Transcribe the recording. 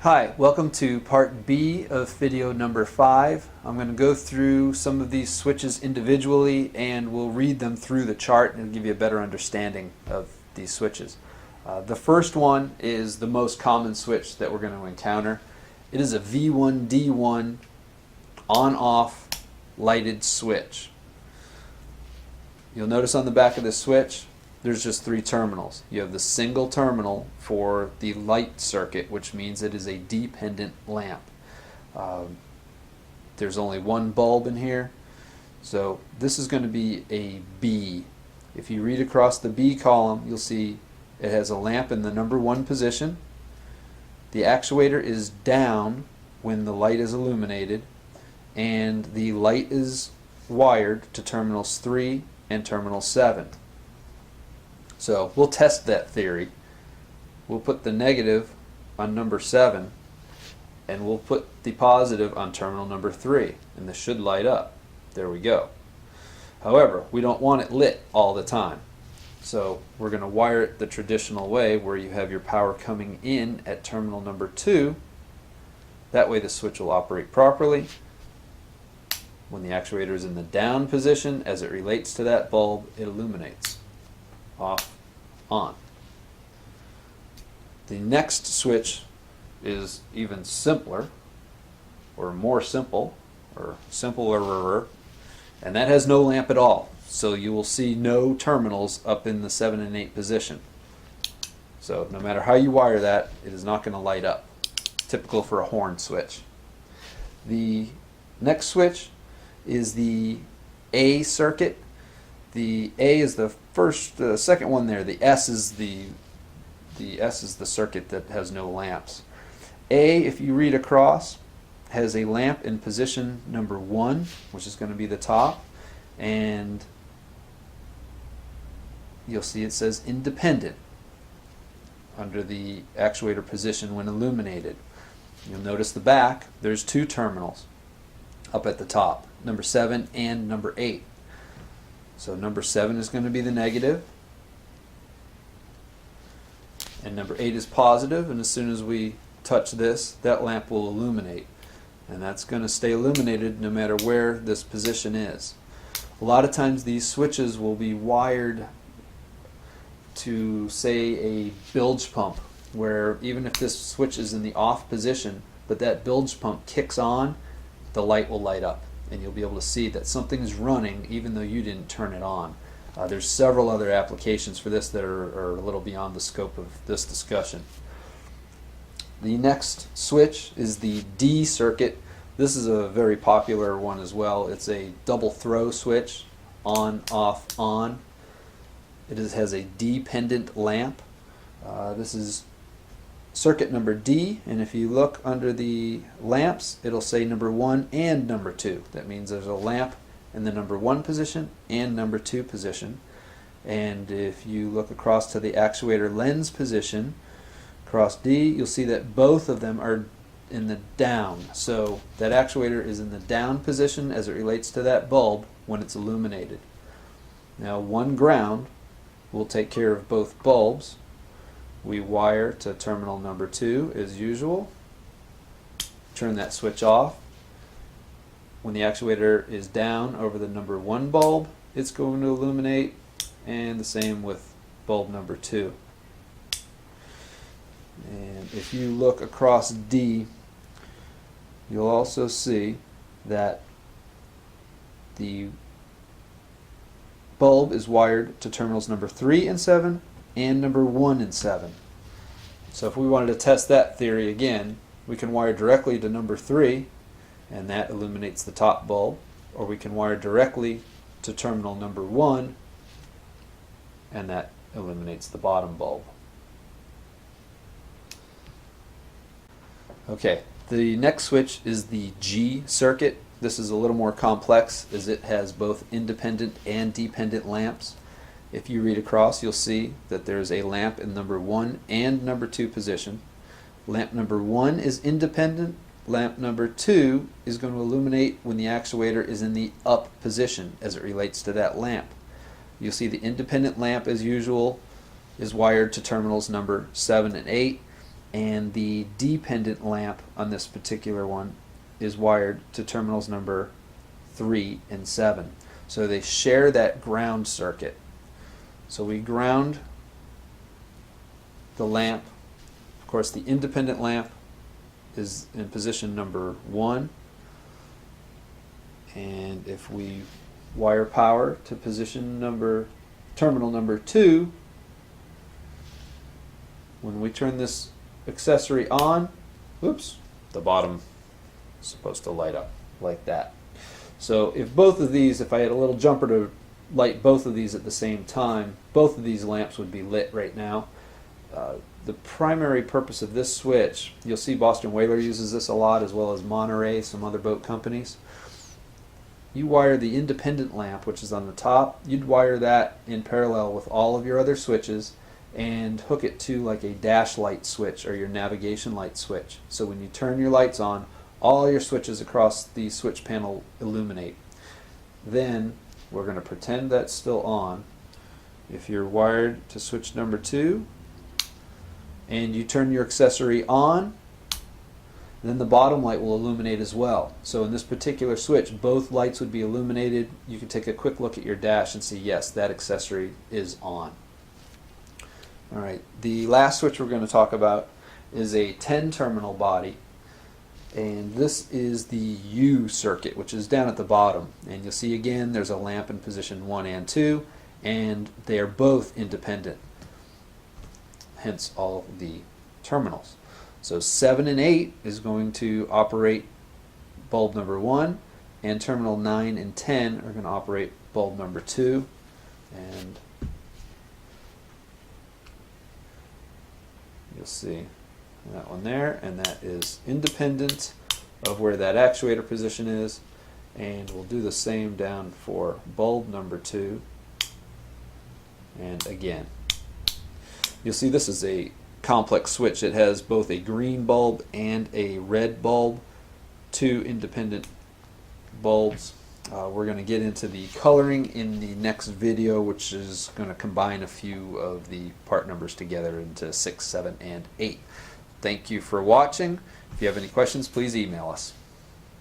Hi, welcome to part B of video number 5. I'm going to go through some of these switches individually and we'll read them through the chart and it'll give you a better understanding of these switches. The first one is the most common switch that we're going to encounter. It is a V1D1 on-off lighted switch. You'll notice on the back of this switch there's just 3 terminals. You have the single terminal for the light circuit, which means it is a dependent lamp. There's only one bulb in here, so this is going to be a B. If you read across the B column, you'll see it has a lamp in the number 1 position. The actuator is down when the light is illuminated, and the light is wired to terminals 3 and terminal 7. So we'll test that theory. We'll put the negative on number 7 and we'll put the positive on terminal number 3, and this should light up. There we go. However, we don't want it lit all the time, so we're going to wire it the traditional way where you have your power coming in at terminal number 2. That way the switch will operate properly. When the actuator is in the down position, as it relates to that bulb, it illuminates. Off, on. The next switch is even simpler, or more simple, or simpler, and that has no lamp at all. So you will see no terminals up in the 7 and 8 position. So no matter how you wire that, it is not going to light up. Typical for a horn switch. The next switch is the A circuit. The A is the second one there. The S is the circuit that has no lamps. A, if you read across, has a lamp in position number 1, which is going to be the top, and you'll see it says independent under the actuator position when illuminated. You'll notice the back, there's 2 terminals up at the top, number 7 and number 8. So number 7 is going to be the negative, and number 8 is positive, and as soon as we touch this, that lamp will illuminate, and that's going to stay illuminated no matter where this position is. A lot of times these switches will be wired to, say, a bilge pump, where even if this switch is in the off position but that bilge pump kicks on, the light will light up and you'll be able to see that something's running even though you didn't turn it on. There's several other applications for this that are a little beyond the scope of this discussion. The next switch is the D circuit. This is a very popular one as well. It's a double throw switch, on, off, on. It has a dependent lamp. This is circuit number D, and if you look under the lamps, it'll say number 1 and number 2. That means there's a lamp in the number 1 position and number 2 position. And if you look across to the actuator lens position, across D, you'll see that both of them are in the down. So that actuator is in the down position as it relates to that bulb when it's illuminated. Now, one ground will take care of both bulbs. We wire to terminal number 2 as usual. Turn that switch off. When the actuator is down over the number 1 bulb, it's going to illuminate, and the same with bulb number 2. And if you look across D, you'll also see that the bulb is wired to terminals number 3 and 7 and number 1 and 7. So if we wanted to test that theory again, we can wire directly to number 3 and that illuminates the top bulb, or we can wire directly to terminal number 1 and that illuminates the bottom bulb. Okay, the next switch is the G circuit. This is a little more complex as it has both independent and dependent lamps. If you read across, you'll see that there's a lamp in number 1 and number 2 position. Lamp number 1 is independent. Lamp number 2 is going to illuminate when the actuator is in the up position as it relates to that lamp. You'll see the independent lamp, as usual, is wired to terminals number 7 and 8, and the dependent lamp on this particular one is wired to terminals number 3 and 7. So they share that ground circuit. So we ground the lamp. Of course, the independent lamp is in position number 1. And if we wire power to terminal number 2, when we turn this accessory on, oops, the bottom is supposed to light up like that. So if both of these, if I had a little jumper to light both of these at the same time, both of these lamps would be lit right now. The primary purpose of this switch, you'll see Boston Whaler uses this a lot, as well as Monterey, some other boat companies. You wire the independent lamp, which is on the top, you'd wire that in parallel with all of your other switches and hook it to like a dash light switch or your navigation light switch. So when you turn your lights on, all your switches across the switch panel illuminate. Then we're going to pretend that's still on. If you're wired to switch number 2 and you turn your accessory on, then the bottom light will illuminate as well. So in this particular switch, both lights would be illuminated. You can take a quick look at your dash and see, yes, that accessory is on. Alright, the last switch we're going to talk about is a 10-terminal body. And this is the U circuit, which is down at the bottom. And you'll see again there's a lamp in position 1 and 2, and they are both independent. Hence all the terminals. So 7 and 8 is going to operate bulb number 1, and terminal 9 and 10 are going to operate bulb number 2. And you'll see that one there, and that is independent of where that actuator position is. And we'll do the same down for bulb number 2. And again, you'll see this is a complex switch. It has both a green bulb and a red bulb, 2 independent bulbs. We're going to get into the coloring in the next video, which is going to combine a few of the part numbers together into 6, 7, and 8. Thank you for watching. If you have any questions, please email us.